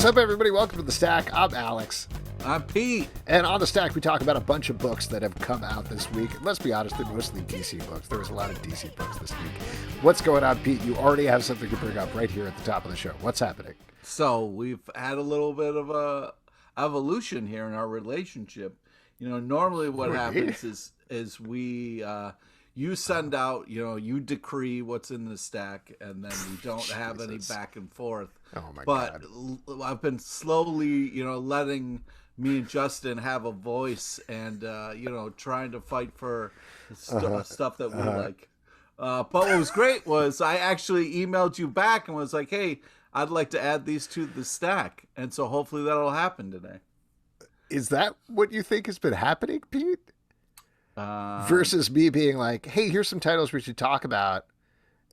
What's up, everybody? Welcome to The Stack. I'm Alex. I'm Pete. And on The Stack, we talk about a bunch of books that have come out this week. Let's be honest, they're mostly DC books. There was a lot of DC books this week. What's going on, Pete? You already have something to bring up right here at the top of the show. What's happening? So we've had a little bit of a evolution here in our relationship. You know, normally what happens is we you send out, you decree what's in the stack, and then we don't have any back and forth. Oh my God. God. I've been slowly, letting me and Justin have a voice and, trying to fight for stuff that we like. But what was great was I actually emailed you back and was like, hey, I'd like to add these to the stack. And so hopefully that'll happen today. Is that what you think has been happening, Pete? Versus me being like, hey, here's some titles we should talk about.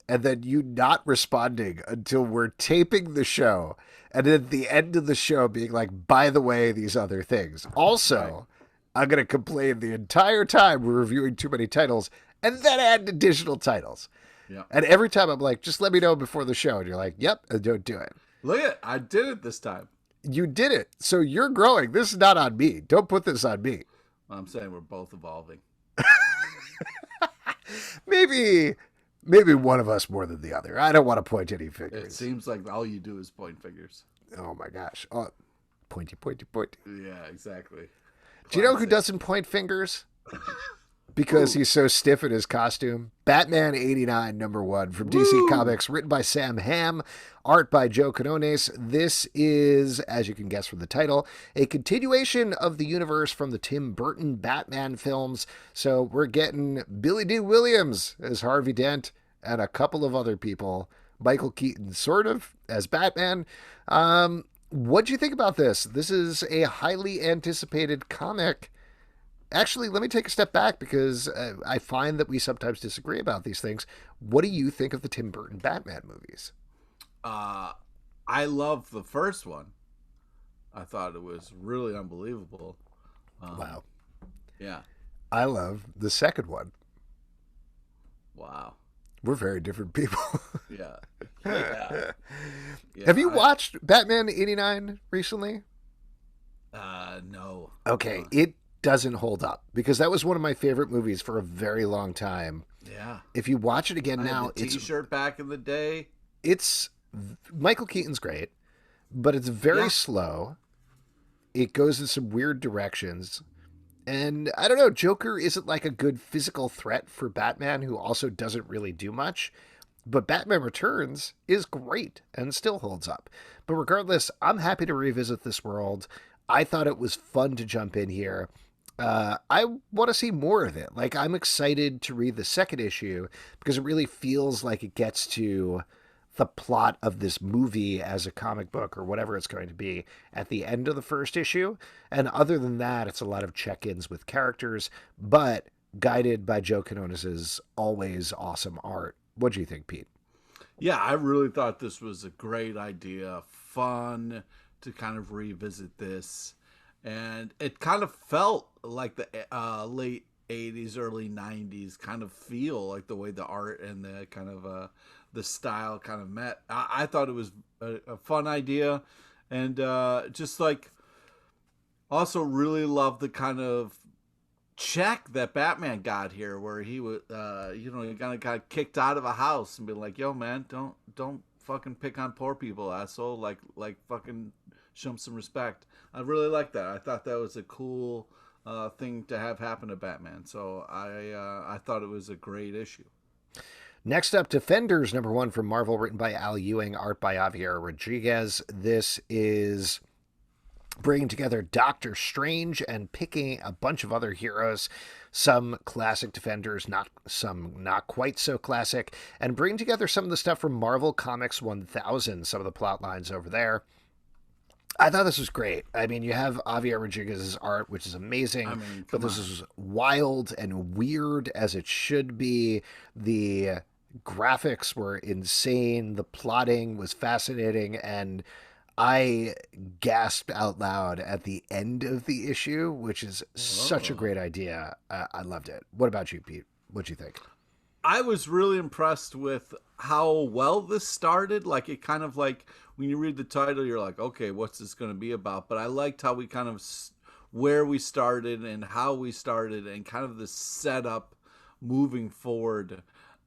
And then you not responding until we're taping the show. And at the end of the show being like, by the way, these other things. Also, I'm going to complain the entire time we're reviewing too many titles and then add additional titles. Yeah. And every time I'm like, just let me know before the show. And you're like, yep, and don't do it. Look at, I did it this time. You did it. So you're growing. This is not on me. Don't put this on me. I'm saying we're both evolving. Maybe one of us more than the other. I don't want to point any fingers. It seems like all you do is point fingers. Oh my gosh. Oh, pointy, pointy, pointy. Yeah, exactly. Do you know who doesn't point fingers? Because he's so stiff in his costume. Batman 89, #1 from DC Comics, written by Sam Hamm, art by Joe Quinones. This is, as you can guess from the title, a continuation of the universe from the Tim Burton Batman films. So we're getting Billy D. Williams as Harvey Dent and a couple of other people. Michael Keaton, sort of, as Batman. What do you think about this? This is a highly anticipated comic. Actually, let me take a step back because I find that we sometimes disagree about these things. What do you think of the Tim Burton Batman movies? I love the first one. I thought it was really unbelievable. Wow. Yeah. I love the second one. Wow. We're very different people. Yeah. Yeah. Have you watched Batman 89 recently? No. Okay, it doesn't hold up because that was one of my favorite movies for a very long time. Yeah. If you watch it again now, it's T-shirt back in the day. It's Michael Keaton's great, but it's very slow. It goes in some weird directions. And I don't know, Joker isn't like a good physical threat for Batman, who also doesn't really do much. But Batman Returns is great and still holds up. But regardless, I'm happy to revisit this world. I thought it was fun to jump in here. I want to see more of it. Like, I'm excited to read the second issue because it really feels like it gets to the plot of this movie as a comic book or whatever it's going to be at the end of the first issue. And other than that, it's a lot of check-ins with characters, but guided by Joe Quinones' always awesome art. What do you think, Pete? Yeah, I really thought this was a great idea. Fun to kind of revisit this. And it kind of felt like the late 80s, early 90s kind of feel, like the way the art and the kind of the style kind of met. I thought it was a fun idea. And just like also really loved the kind of check that Batman got here where he would, he kind of got kicked out of a house and be like, yo, man, don't fucking pick on poor people, asshole. Like fucking show him some respect. I really like that. I thought that was a cool thing to have happen to Batman. So I thought it was a great issue. Next up, Defenders #1 from Marvel, written by Al Ewing, art by Javier Rodríguez. This is bringing together Doctor Strange and picking a bunch of other heroes, some classic Defenders, some not quite so classic, and bringing together some of the stuff from Marvel Comics 1000, some of the plot lines over there. I thought this was great. I mean, you have Javier Rodríguez's art, which is amazing, but this is wild and weird as it should be. The graphics were insane. The plotting was fascinating, and I gasped out loud at the end of the issue, which is such a great idea. I loved it. What about you, Pete? What'd you think? I was really impressed with how well this started. Like, it kind of like when you read the title, you're like, okay, what's this going to be about? But I liked how we kind of where we started and how we started and kind of the setup moving forward.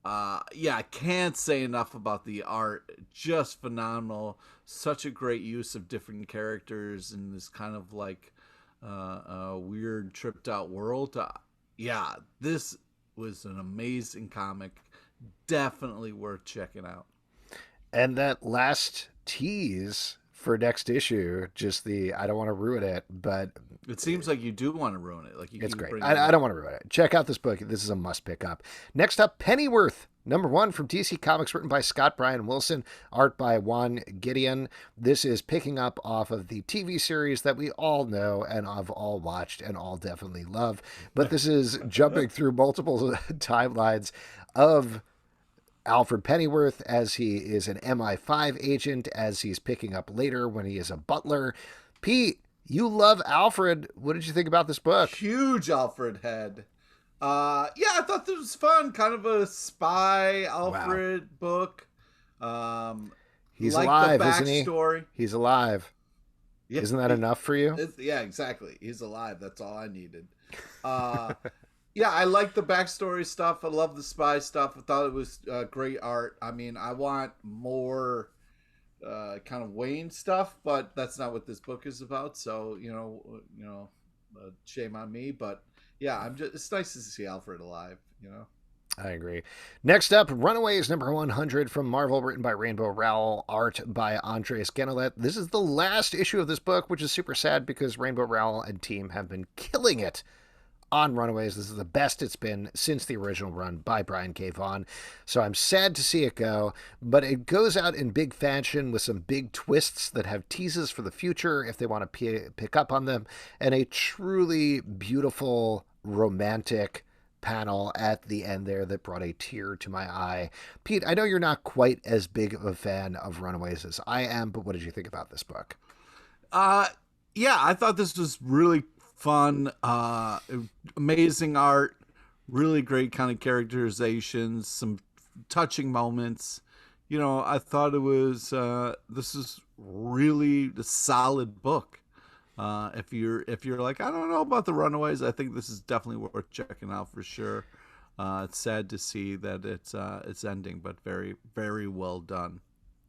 Yeah, I can't say enough about the art. Just phenomenal. Such a great use of different characters in this kind of like weird tripped out world. Yeah, this was an amazing comic. Definitely worth checking out. And that last tease for next issue, just the I don't want to ruin it, but It seems like you do want to ruin it. Like you it's keep great. bringing it I up. don't want to ruin it. Check out this book. This is a must pick up. Next up, Pennyworth, #1 from DC Comics, written by Scott Bryan Wilson, art by Juan Gedeon. This is picking up off of the TV series that we all know and have all watched and all definitely love. But this is jumping through multiple timelines of Alfred Pennyworth as he is an MI5 agent, as he's picking up later when he is a butler. Pete, you love Alfred. What did you think about this book? Huge Alfred head. Yeah, I thought this was fun. Kind of a spy Alfred book. He's like alive, the isn't he? backstory. He's alive. Yeah, Isn't that enough for you? Yeah, exactly. He's alive. That's all I needed. Yeah, I like the backstory stuff. I love the spy stuff. I thought it was great art. I mean, I want more kind of Wayne stuff, but that's not what this book is about. So shame on me. But yeah, it's nice to see Alfred alive. I agree. Next up, Runaways #100 from Marvel, written by Rainbow Rowell, art by Andrés Genolet. This is the last issue of this book, which is super sad because Rainbow Rowell and team have been killing it on Runaways. This is the best it's been since the original run by Brian K. Vaughan. So I'm sad to see it go, but it goes out in big fashion with some big twists that have teases for the future if they want to pick up on them, and a truly beautiful, romantic panel at the end there that brought a tear to my eye. Pete, I know you're not quite as big of a fan of Runaways as I am, but what did you think about this book? Yeah, I thought this was really fun, amazing art, really great kind of characterizations, some touching moments. I thought it was this is really a solid book. If you're like, I don't know about the Runaways, I think this is definitely worth checking out for sure. It's sad to see that it's ending, but very, very well done.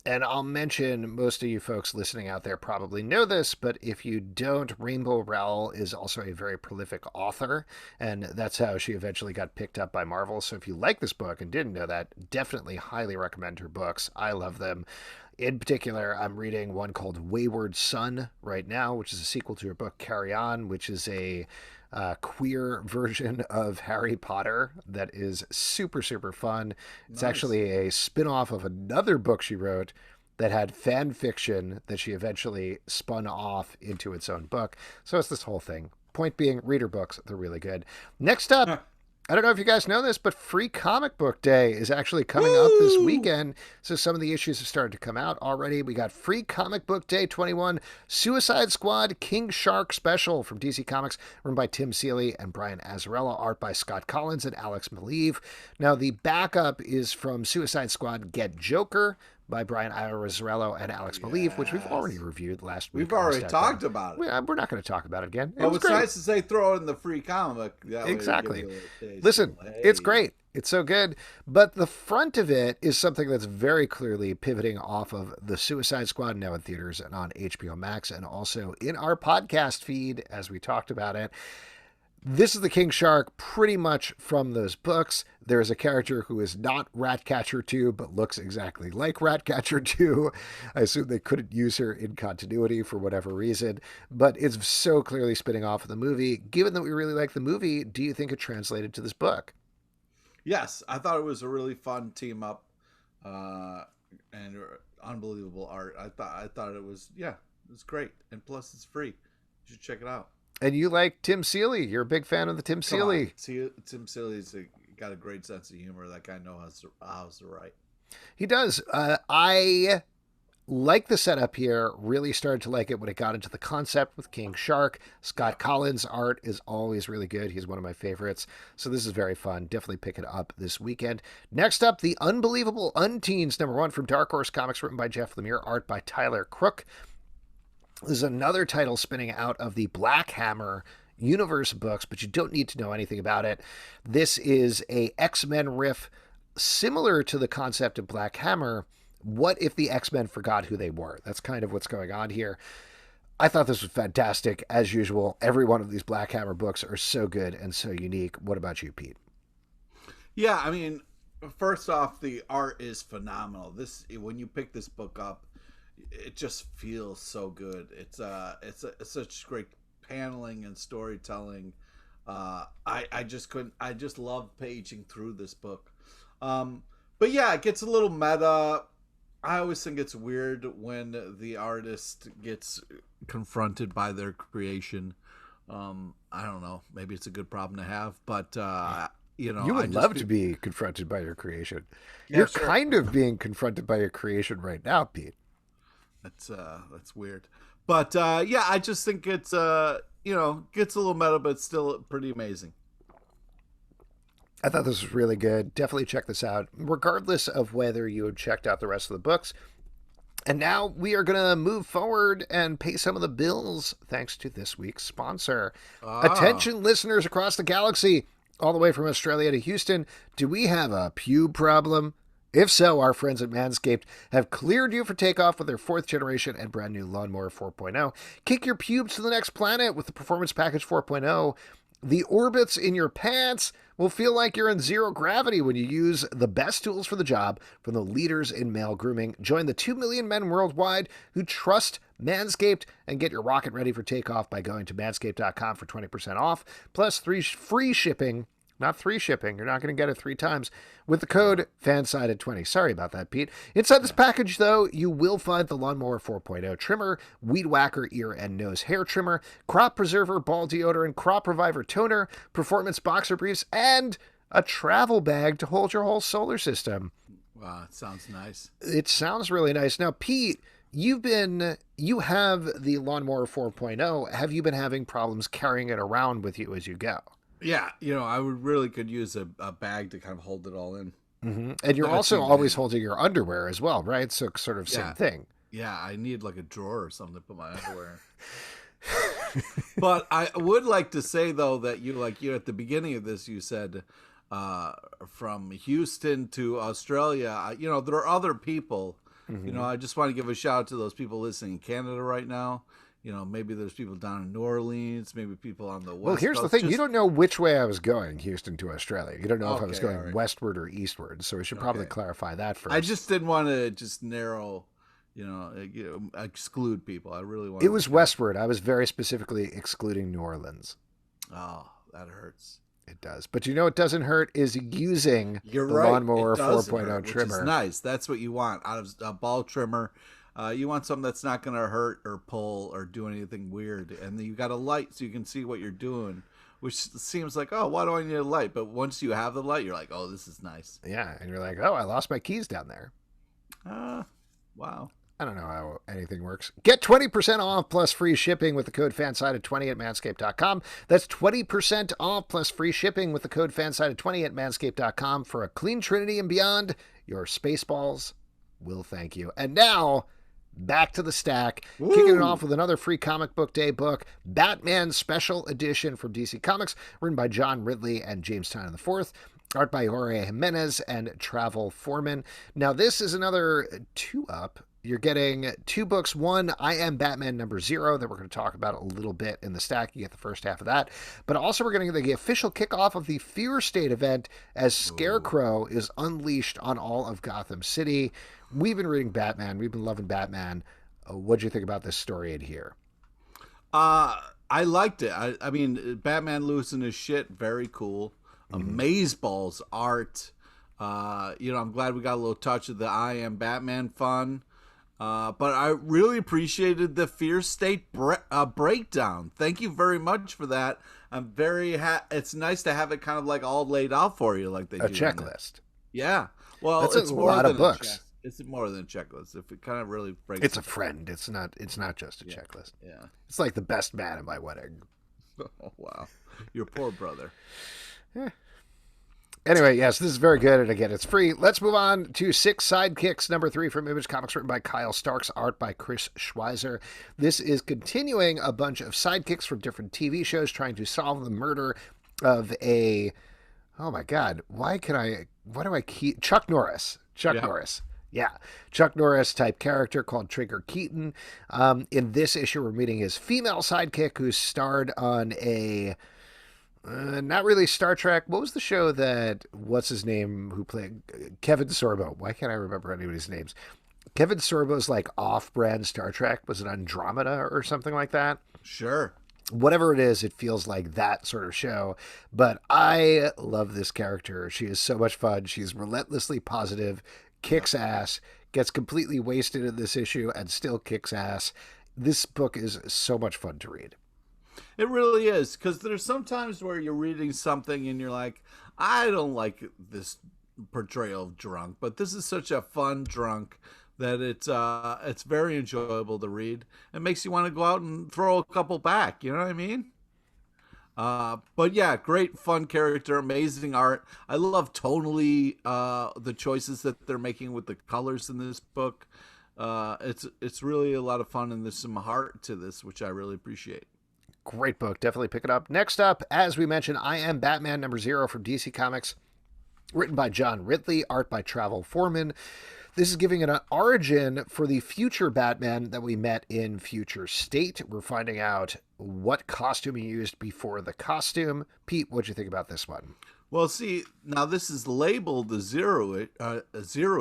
And I'll mention, most of you folks listening out there probably know this, but if you don't, Rainbow Rowell is also a very prolific author, and that's how she eventually got picked up by Marvel. So if you like this book and didn't know that, definitely highly recommend her books. I love them. In particular, I'm reading one called Wayward Son right now, which is a sequel to her book Carry On, which is a queer version of Harry Potter that is super, super fun. It's actually a spin-off of another book she wrote that had fan fiction that she eventually spun off into its own book. So it's this whole thing. Point being, read her books. They're really good. Next up, I don't know if you guys know this, but Free Comic Book Day is actually coming up this weekend. So some of the issues have started to come out already. We got Free Comic Book Day 21, Suicide Squad King Shark Special from DC Comics, written by Tim Seeley and Bryan Azzarello, art by Scott Kolins and Alex Maleev. Now, the backup is from Suicide Squad Get Joker by Bryan Azzarello and Alex Maleev, which we've already reviewed last week. We've already talked about it. We're not going to talk about it again. Well, it's nice to say throw in the free comic. Exactly. Listen, it's great. It's so good. But the front of it is something that's very clearly pivoting off of the Suicide Squad, now in theaters and on HBO Max, and also in our podcast feed as we talked about it. This is the King Shark pretty much from those books. There is a character who is not Ratcatcher 2, but looks exactly like Ratcatcher 2. I assume they couldn't use her in continuity for whatever reason, but it's so clearly spinning off of the movie. Given that we really like the movie, do you think it translated to this book? Yes, I thought it was a really fun team up and unbelievable art. I thought it was great. And plus it's free. You should check it out. And you like Tim Seeley. You're a big fan of the Tim Seeley. Tim Seeley's got a great sense of humor. That guy knows how to write. He does. I Like the setup here, really started to like it when it got into the concept with King Shark. Scott Kolins' art is always really good. He's one of my favorites. So this is very fun. Definitely pick it up this weekend. Next up, The Unbelievable Unteens, #1 from Dark Horse Comics, written by Jeff Lemire, art by Tyler Crook. This is another title spinning out of the Black Hammer universe books, but you don't need to know anything about it. This is a X-Men riff similar to the concept of Black Hammer. What if the X-Men forgot who they were? That's kind of what's going on here. I thought this was fantastic. As usual, every one of these Black Hammer books are so good and so unique. What about you, Pete? Yeah, I mean, first off, the art is phenomenal. When you pick this book up, it just feels so good. It's such great paneling and storytelling. I just love paging through this book. But yeah, it gets a little meta. I always think it's weird when the artist gets confronted by their creation. I don't know. Maybe it's a good problem to have, but you would love to be confronted by your creation. Yeah, you're sure. Kind of being confronted by your creation right now, Pete. That's weird. But yeah, I just think it's gets a little meta, but it's still pretty amazing. I thought this was really good. Definitely check this out, regardless of whether you have checked out the rest of the books. And now we are going to move forward and pay some of the bills, thanks to this week's sponsor. Attention, listeners across the galaxy, all the way from Australia to Houston. Do we have a pube problem? If so, our friends at Manscaped have cleared you for takeoff with their 4th generation and brand new Lawnmower 4.0. Kick your pubes to the next planet with the Performance Package 4.0. The orbits in your pants will feel like you're in zero gravity when you use the best tools for the job from the leaders in male grooming. Join the 2 million men worldwide who trust Manscaped and get your rocket ready for takeoff by going to manscaped.com for 20% off, plus free shipping. Not 3 shipping. You're not going to get it 3 times with the code FANSIDED20. Sorry about that, Pete. Inside this package, though, you will find the Lawnmower 4.0 trimmer, Weed Whacker ear and nose hair trimmer, Crop Preserver ball deodorant, Crop Reviver toner, Performance boxer briefs, and a travel bag to hold your whole solar system. Wow, it sounds nice. It sounds really nice. Now, Pete, you have the Lawnmower 4.0. Have you been having problems carrying it around with you as you go? Yeah, I could use a bag to kind of hold it all in. Mm-hmm. And you're also always holding your underwear as well, right? So sort of same thing. Yeah, I need like a drawer or something to put my underwear in. But I would like to say, though, that you at the beginning of this, you said from Houston to Australia, there are other people. Mm-hmm. I just want to give a shout out to those people listening in Canada right now. Maybe there's people down in New Orleans, maybe people on the west. Well, here's the thing. You don't know which way I was going, Houston to Australia. You don't know if I was going westward or eastward, so we should probably clarify that first. I just didn't want to just narrow, exclude people. I really want. It was westward. I was very specifically excluding New Orleans. Oh, that hurts. It does. But it doesn't hurt is using the Lawnmower 4.0 trimmer. Which is nice. That's what you want out of a ball trimmer. You want something that's not going to hurt or pull or do anything weird. And then you got a light so you can see what you're doing, which seems like, oh, why do I need a light? But once you have the light, you're like, oh, this is nice. Yeah. And you're like, oh, I lost my keys down there. Wow. I don't know how anything works. Get 20% off plus free shipping with the code FANSIDED20 at manscaped.com. That's 20% off plus free shipping with the code FANSIDED20 at manscaped.com for a clean trinity and beyond. Your Spaceballs will thank you. And now, back to the stack. Woo! Kicking it off with another free comic book day book, Batman Special Edition from DC Comics, written by John Ridley and James Tynion IV. Art by Jorge Jimenez and Travel Foreman. Now, this is another 2-up. You're getting 2 books. One, I Am Batman #0, that we're going to talk about a little bit in the stack. You get the first half of that. But also we're going to get the official kickoff of the Fear State event as Scarecrow is unleashed on all of Gotham City. We've been reading Batman. We've been loving Batman. What'd you think about this story in here? I liked it. I mean, Batman losing his shit, very cool. Amazeballs art. I'm glad we got a little touch of the I Am Batman fun. But I really appreciated the Fear State breakdown. Thank you very much for that. I'm very it's nice to have it kind of like all laid out for you, like they do. A checklist. Yeah. Well, it's a lot of books. It's more than a checklist. If it kind of really breaks, It's a friend. It's not just a checklist. Yeah. It's like the best man at my wedding. Oh, wow. Your poor brother. Yeah. Anyway, yes, this is very good, and again, it's free. Let's move on to Six Sidekicks, number 3 from Image Comics, written by Kyle Starks, art by Chris Schweizer. This is continuing a bunch of sidekicks from different TV shows trying to solve the murder of a, oh my God, Chuck Norris. Chuck Norris. Yeah, Chuck Norris type character called Trigger Keaton. In this issue, we're meeting his female sidekick who starred on a... not really Star Trek. What was the show that, what's his name, who played Kevin Sorbo? Why can't I remember anybody's names? Kevin Sorbo's like off-brand Star Trek. Was it Andromeda or something like that? Sure. Whatever it is, it feels like that sort of show. But I love this character. She is so much fun. She's relentlessly positive, kicks ass, gets completely wasted in this issue, and still kicks ass. This book is so much fun to read. It really is, because there's sometimes where you're reading something and you're like, I don't like this portrayal of drunk, but this is such a fun drunk that it's very enjoyable to read. It makes you want to go out and throw a couple back. You know what I mean? But yeah, great fun character, amazing art. I love tonally the choices that they're making with the colors in this book. It's really a lot of fun, and there's some heart to this, which I really appreciate. Great book. Definitely pick it up. Next up, as we mentioned, I Am Batman number 0 from DC Comics, written by John Ridley, art by Travel Foreman. This is giving it an origin for the future Batman that we met in Future State. We're finding out what costume he used before the costume. Pete, what'd you think about this one? Well, see, now this is labeled a zero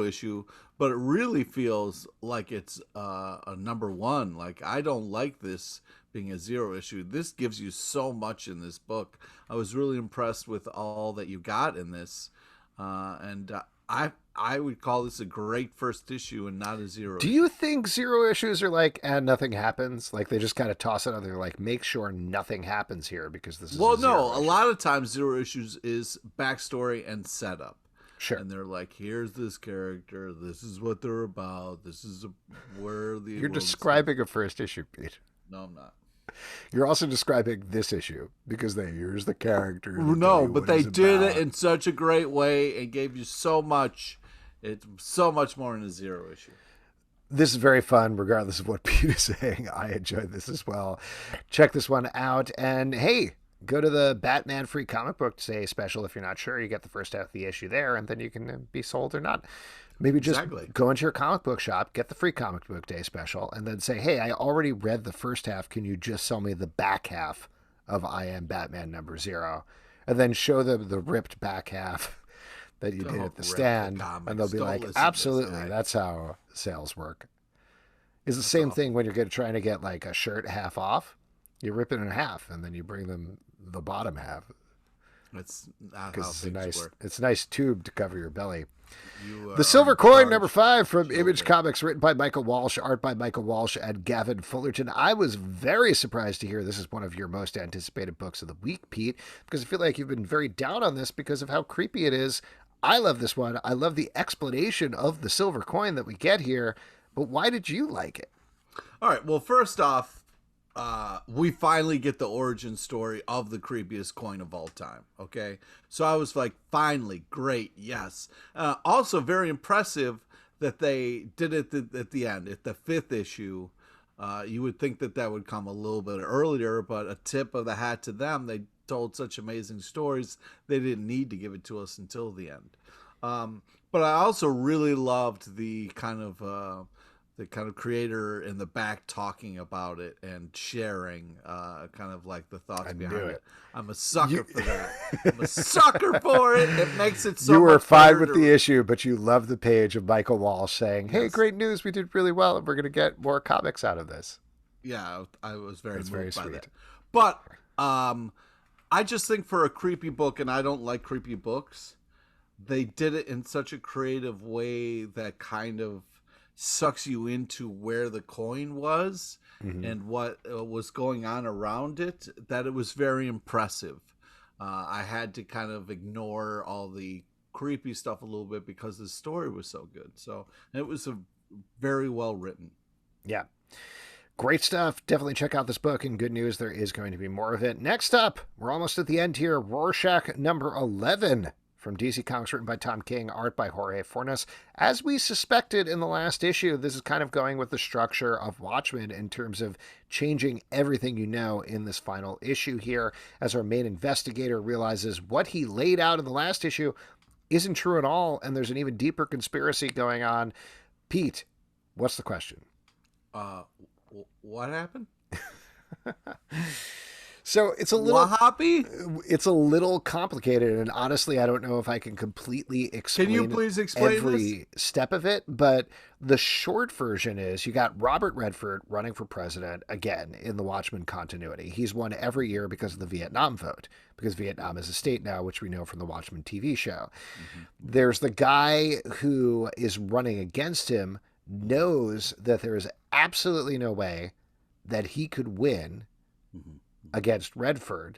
issue, but it really feels like it's a number 1. Like, I don't like this being a 0 issue. This gives you so much in this book. I was really impressed with all that you got in this, and I would call this a great first issue and not a 0. Do you think 0 issues are like, and nothing happens? Like they just kind of toss it out there, like make sure nothing happens here because this is a lot of times 0 issues is backstory and setup. Sure. And they're like, here's this character, this is what they're about, this is where the You're describing a first issue, Pete. No, I'm not. You're also describing this issue because here's the character. No, but they did it in such a great way and gave you so much. It's so much more in a 0 issue. This is very fun, regardless of what Pete is saying. I enjoyed this as well. Check this one out. And hey, go to the Batman Free Comic Book Day special. If you're not sure, you get the first half of the issue there, and then you can be sold or not. Maybe just go into your comic book shop, get the Free Comic Book Day special, and then say, hey, I already read the first half. Can you just sell me the back half of I Am Batman number 0? And then show them the ripped back half that you did at the stand. And they'll be like, absolutely, that's how sales work. It's the same thing when you're trying to get like a shirt half off. You rip it in half, and then you bring them the bottom half. That's not how things work. It's a nice tube to cover your belly. The Silver Coin, number 5 from Image Comics, written by Michael Walsh, art by Michael Walsh and Gavin Fullerton. I was very surprised to hear this is one of your most anticipated books of the week, Pete, because I feel like you've been very down on this because of how creepy it is. I love this one. I love the explanation of the silver coin that we get here, but why did you like it? All right, well, first off, we finally get the origin story of the creepiest coin of all time. Okay. So I was like, finally, great. Yes. Also very impressive that they did it at the end, at the 5th issue. You would think that would come a little bit earlier, but a tip of the hat to them. They told such amazing stories. They didn't need to give it to us until the end. But I also really loved the kind of creator in the back talking about it and sharing kind of like the thoughts behind it. I'm a sucker for that. I'm a sucker for it. It makes it so You were much fine with the issue, but you love the page of Michael Walsh saying, hey, great news. We did really well, and we're going to get more comics out of this. Yeah, I was very moved very by sweet. that. But I just think for a creepy book, and I don't like creepy books, they did it in such a creative way that kind of sucks you into where the coin was and what was going on around it, that it was very impressive. I had to kind of ignore all the creepy stuff a little bit because the story was so good. So it was a very well written. Yeah. Great stuff. Definitely check out this book, and good news, there is going to be more of it. Next up, we're almost at the end here. Rorschach number 11 from DC Comics, written by Tom King, art by Jorge Fornes. As we suspected in the last issue, this is kind of going with the structure of Watchmen in terms of changing everything you know in this final issue here, as our main investigator realizes what he laid out in the last issue isn't true at all, and there's an even deeper conspiracy going on. Pete, what's the question? What happened? So it's a little Wahhabi? It's a little complicated, and honestly, I don't know if I can completely explain. Can you please explain every step of it? But the short version is you got Robert Redford running for president again in the Watchmen continuity. He's won every year because of the Vietnam vote, because Vietnam is a state now, which we know from the Watchmen TV show. Mm-hmm. There's the guy who is running against him, knows that there is absolutely no way that he could win against Redford.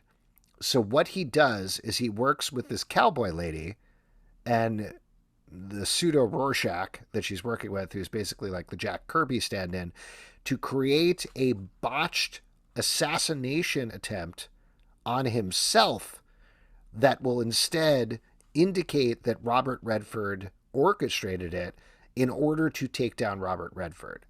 So what he does is he works with this cowboy lady and the pseudo Rorschach that she's working with, who's basically like the Jack Kirby stand-in, to create a botched assassination attempt on himself that will instead indicate that Robert Redford orchestrated it in order to take down Robert Redford.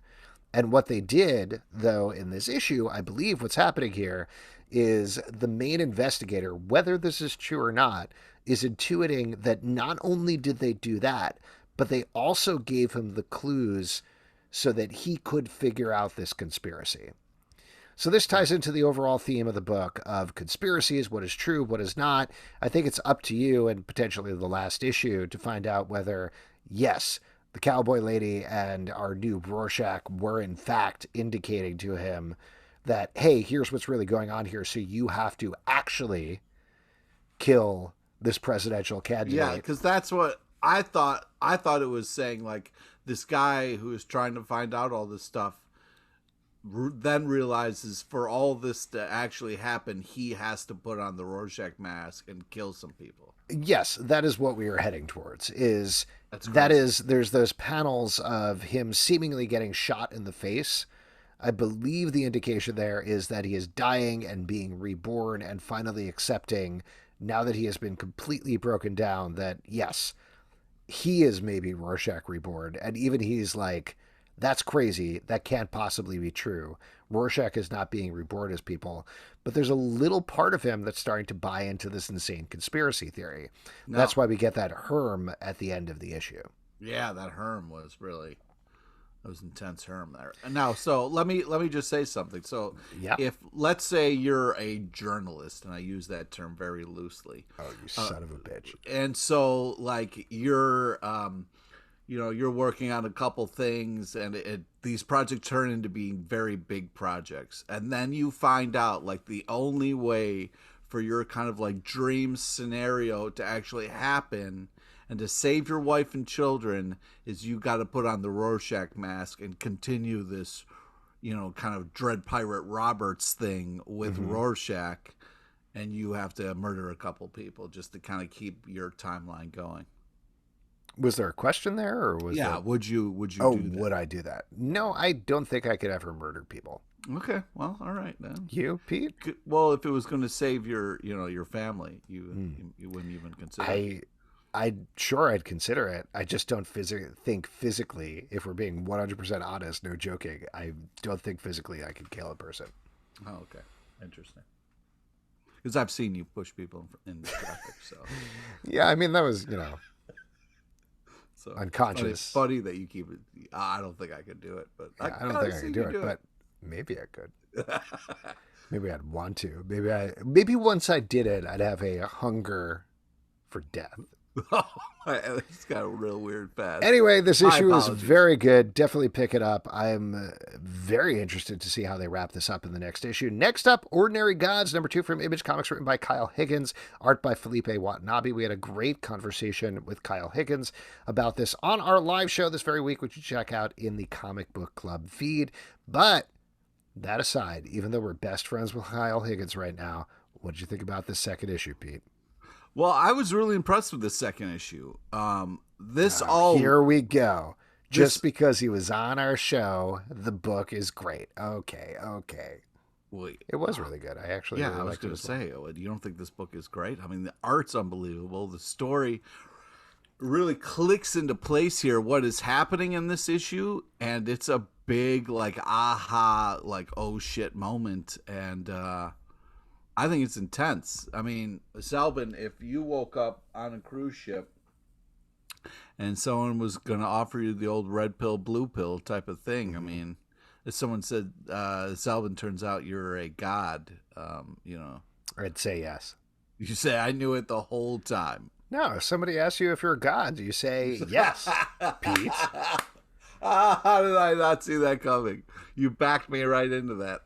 And what they did, though, in this issue, I believe what's happening here is the main investigator, whether this is true or not, is intuiting that not only did they do that, but they also gave him the clues so that he could figure out this conspiracy. So this ties into the overall theme of the book of conspiracies, what is true, what is not. I think it's up to you and potentially the last issue to find out whether, yes, the cowboy lady and our new Rorschach were in fact indicating to him that, hey, here's what's really going on here, so you have to actually kill this presidential candidate. Yeah, because that's what I thought. I thought it was saying, like, this guy who is trying to find out all this stuff then realizes for all this to actually happen, he has to put on the Rorschach mask and kill some people. Yes, that is what we are heading towards. There's those panels of him seemingly getting shot in the face. I believe the indication there is that he is dying and being reborn and finally accepting, now that he has been completely broken down, that yes, he is maybe Rorschach reborn. And even he's like, that's crazy. That can't possibly be true. Rorschach is not being reborn as people. But there's a little part of him that's starting to buy into this insane conspiracy theory. No. That's why we get that Herm at the end of the issue. Yeah, that Herm was really... That was intense Herm there. Now, so let me just say something. So if, let's say you're a journalist, and I use that term very loosely. Oh, you son of a bitch. And so, like, you're working on a couple things, and these projects turn into being very big projects. And then you find out, like, the only way for your kind of, like, dream scenario to actually happen and to save your wife and children is you got to put on the Rorschach mask and continue this, kind of Dread Pirate Roberts thing with Rorschach, and you have to murder a couple people just to kind of keep your timeline going. Was there a question there, or was would you do that? Would I do that? No, I don't think I could ever murder people. Okay, well, all right then. You, Pete? Well, if it was going to save your family, you wouldn't even consider it. I'd consider it. I just don't think physically, if we're being 100% honest, no joking, I don't think physically I could kill a person. Oh, okay. Interesting. Because I've seen you push people in the traffic, so. Yeah, I mean, that was, so unconscious. It's funny that you keep it. I don't think I could do it, but yeah, I don't think I could do it, but maybe I could. Maybe I'd want to. Maybe once I did it, I'd have a hunger for death. It's got real weird fast. Anyway, this issue is very good. Definitely pick it up. I'm very interested to see how they wrap this up in the next issue. Next up, Ordinary Gods, number 2 from Image Comics, written by Kyle Higgins, art by Felipe Watanabe. We had a great conversation with Kyle Higgins about this on our live show this very week, which you check out in the Comic Book Club feed. But that aside, even though we're best friends with Kyle Higgins right now, what did you think about this second issue, Pete? Well, I was really impressed with this second issue. Here we go. Just This, because he was on our show, the book is great. Okay. wait, It was really good. I actually yeah, really I was liked it going to as well. say, you don't think this book is great? I mean, the art's unbelievable. The story really clicks into place here. What is happening in this issue, and it's a big like aha, like oh shit moment, and I think it's intense. I mean, Selbin, if you woke up on a cruise ship and someone was going to offer you the old red pill, blue pill type of thing, I mean, if someone said, Selbin, turns out you're a god, I'd say yes. you say, I knew it the whole time. No, if somebody asks you if you're a god, you say yes, Pete. How did I not see that coming? You backed me right into that.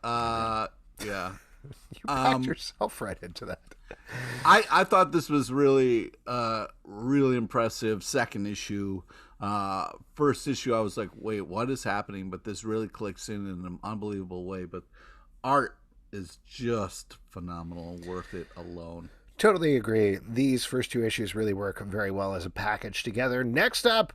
Yeah. You backed yourself right into that. I thought this was really really impressive. Second issue. First issue, I was like, wait, what is happening? But this really clicks in an unbelievable way. But art is just phenomenal. Worth it alone. Totally agree. These first two issues really work very well as a package together. Next up,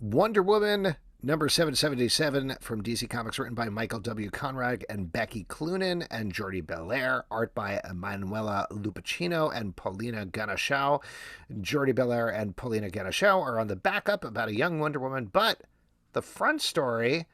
Wonder Woman number 777 from DC Comics, written by Michael W. Conrad and Becky Cloonan and Jordi Belair, art by Manuela Lupacchino and Paulina Ganeshaw. Jordi Belair and Paulina Ganeshaw are on the backup about a young Wonder Woman, but the front story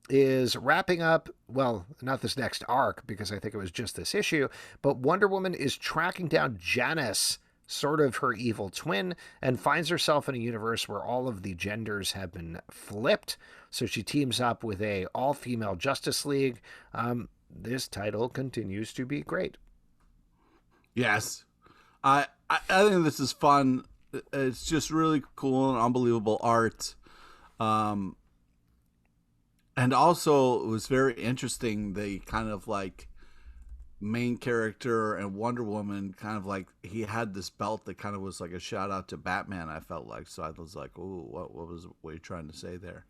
is wrapping up, well, not this next arc, because I think it was just this issue, but Wonder Woman is tracking down Janice, sort of her evil twin, and finds herself in a universe where all of the genders have been flipped. So she teams up with a all-female Justice League. This title continues to be great. Yes. I think this is fun. It's just really cool and unbelievable art. And also, it was very interesting. They kind of like main character and Wonder Woman kind of like he had this belt that kind of was like a shout out to Batman. I felt like, so I was like, "Ooh, what are you trying to say there?"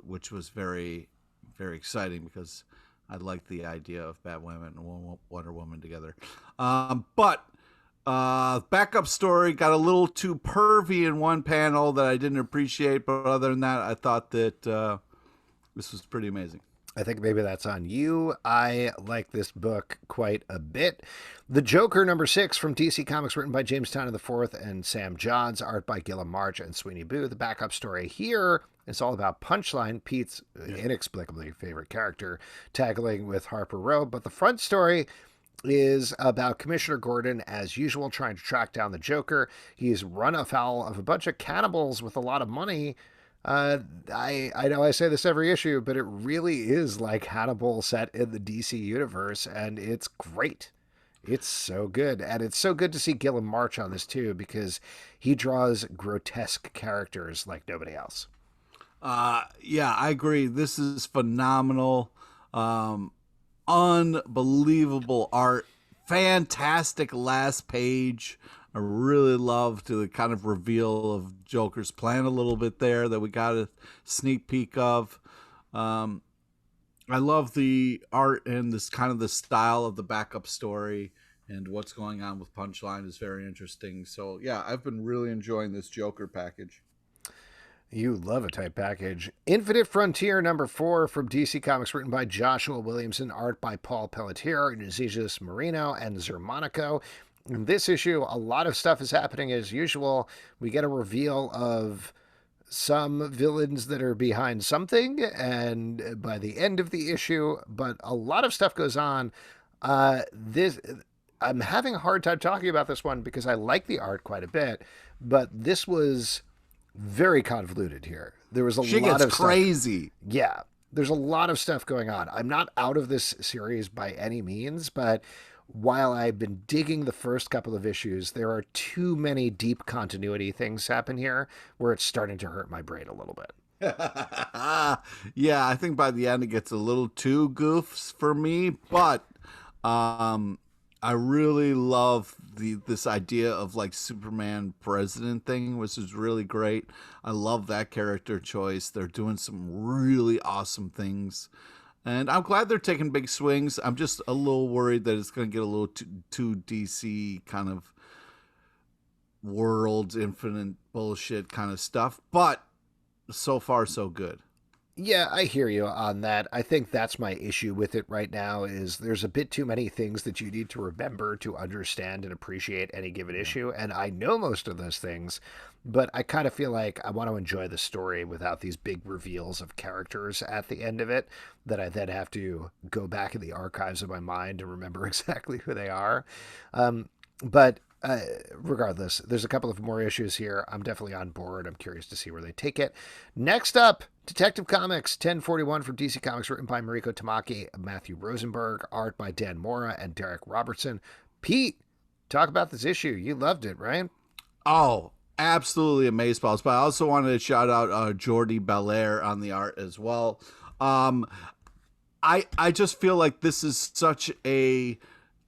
Which was very, very exciting because I like the idea of Batwoman and Wonder Woman together. But backup story got a little too pervy in one panel that I didn't appreciate, but other than that, I thought that this was pretty amazing. I think maybe that's on you. I like this book quite a bit. The Joker, number 6 from DC Comics, written by James Tynion IV and Sam Johns, art by Gilliam March and Sweeney Boo. The backup story here is all about Punchline, Pete's inexplicably favorite character, tackling with Harper Row. But the front story is about Commissioner Gordon, as usual, trying to track down the Joker. He's run afoul of a bunch of cannibals with a lot of money. I know I say this every issue, but it really is like Hannibal set in the DC universe, and it's great. It's so good. And it's so good to see Gilliam March on this too, because he draws grotesque characters like nobody else. Yeah, I agree. This is phenomenal. Unbelievable art. Fantastic last page. I really loved the kind of reveal of Joker's plan a little bit there that we got a sneak peek of. I love the art and this kind of the style of the backup story, and what's going on with Punchline is very interesting. So yeah, I've been really enjoying this Joker package. You love a type package. Infinite Frontier number 4 from DC Comics, written by Joshua Williamson, art by Paul Pelletier, Ignatius Marino, and Zermanico. In this issue, a lot of stuff is happening as usual. We get a reveal of some villains that are behind something, and by the end of the issue, but a lot of stuff goes on. I'm having a hard time talking about this one because I like the art quite a bit, but this was very convoluted here. There was a lot of crazy stuff. Yeah, there's a lot of stuff going on. I'm not out of this series by any means, but while I've been digging the first couple of issues, there are too many deep continuity things happen here where it's starting to hurt my brain a little bit. Yeah, I think by the end it gets a little too goofs for me, but I really love this idea of like Superman president thing, which is really great. I love that character choice. They're doing some really awesome things. And I'm glad they're taking big swings. I'm just a little worried that it's going to get a little too DC kind of worlds, infinite bullshit kind of stuff. But so far, so good. Yeah, I hear you on that. I think that's my issue with it right now is there's a bit too many things that you need to remember to understand and appreciate any given issue. And I know most of those things, but I kind of feel like I want to enjoy the story without these big reveals of characters at the end of it that I then have to go back in the archives of my mind to remember exactly who they are. But regardless, there's a couple of more issues here. I'm definitely on board. I'm curious to see where they take it. Next up, Detective Comics 1041 from DC Comics, written by Mariko Tamaki, Matthew Rosenberg, art by Dan Mora and Derek Robertson. Pete, talk about this issue. You loved it, right? Oh, absolutely amazed, But I also wanted to shout out Jordi Belair on the art as well. I just feel like this is such a...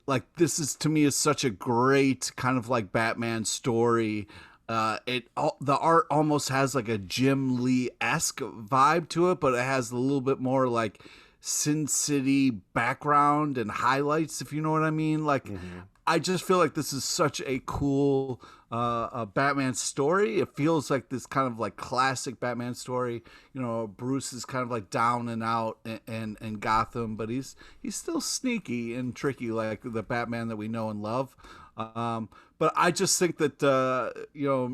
Like, this is, to me, is such a great kind of like Batman story. The art almost has like a Jim Lee-esque vibe to it, but it has a little bit more like Sin City background and highlights, if you know what I mean. Like, I just feel like this is such a cool Batman story. It feels like this kind of like classic Batman story. You know, Bruce is kind of like down and out and Gotham, but he's still sneaky and tricky like the Batman that we know and love. But I just think that Mariko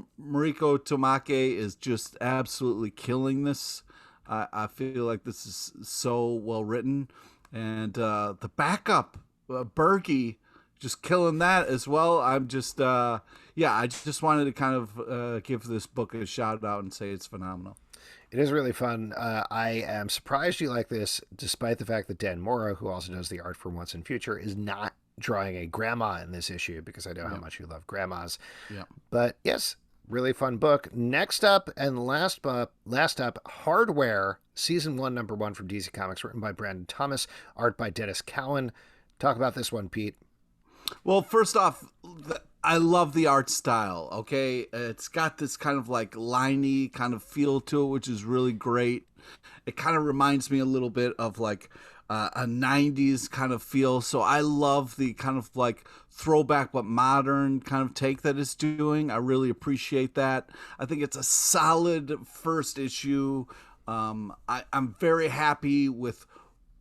Tamaki is just absolutely killing this. I feel like this is so well written, and the backup Berkey just killing that as well. I'm just I just wanted to kind of give this book a shout out and say it's phenomenal. It is really fun. I am surprised you like this, despite the fact that Dan Mora, who also does the art for Once and Future, is not drawing a grandma in this issue, because I know how much you love grandmas. Yeah. But yes, really fun book. Next up and last up, Hardware, Season 1, Number 1 from DC Comics, written by Brandon Thomas, art by Dennis Cowan. Talk about this one, Pete. Well, first off, I love the art style, okay? It's got this kind of like liney kind of feel to it, which is really great. It kind of reminds me a little bit of like a 90s kind of feel. So I love the kind of like throwback but modern kind of take that it's doing. I really appreciate that. I think it's a solid first issue. I'm very happy with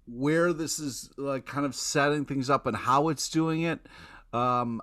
where this is like kind of setting things up and how it's doing it. And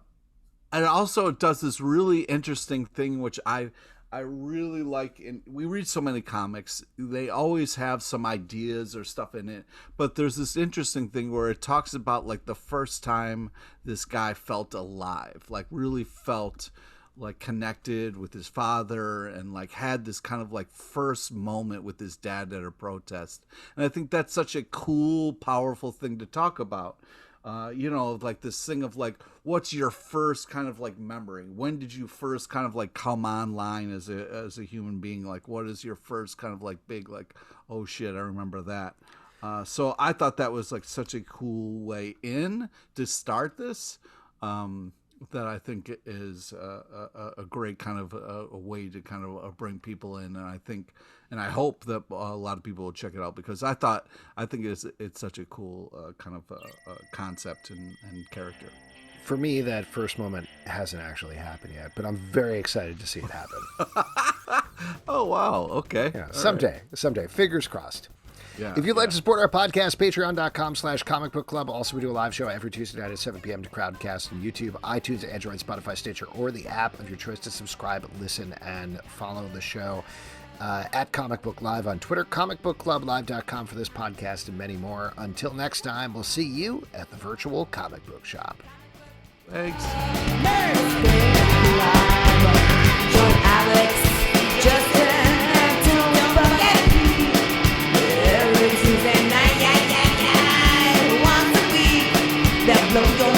also it does this really interesting thing, which I really like. And we read so many comics, they always have some ideas or stuff in it, but there's this interesting thing where it talks about like the first time this guy felt alive, like really felt like connected with his father and like had this kind of like first moment with his dad at a protest. And I think that's such a cool, powerful thing to talk about. Like this thing of like, what's your first kind of like memory? When did you first kind of like come online as a human being? Like, what is your first kind of like big, like, oh shit, I remember that. So I thought that was like such a cool way in to start this. That I think is a great kind of a way to kind of bring people in, and I hope that a lot of people will check it out, because I think it's such a cool kind of concept and character. For me, that first moment hasn't actually happened yet, but I'm very excited to see it happen. Oh wow, okay. Yeah, someday, fingers crossed. Yeah, if you'd like to support our podcast, patreon.com/Comic Book Club. Also, we do a live show every Tuesday night at 7 p.m. to Crowdcast on YouTube, iTunes, Android, Spotify, Stitcher, or the app of your choice to subscribe, listen, and follow the show. At Comic Book Live on Twitter, comicbookclublive.com for this podcast and many more. Until next time, we'll see you at the virtual comic book shop. Thanks. Join Alex, Justin, and Tony Bucket. Every Tuesday night, once a week, that blows your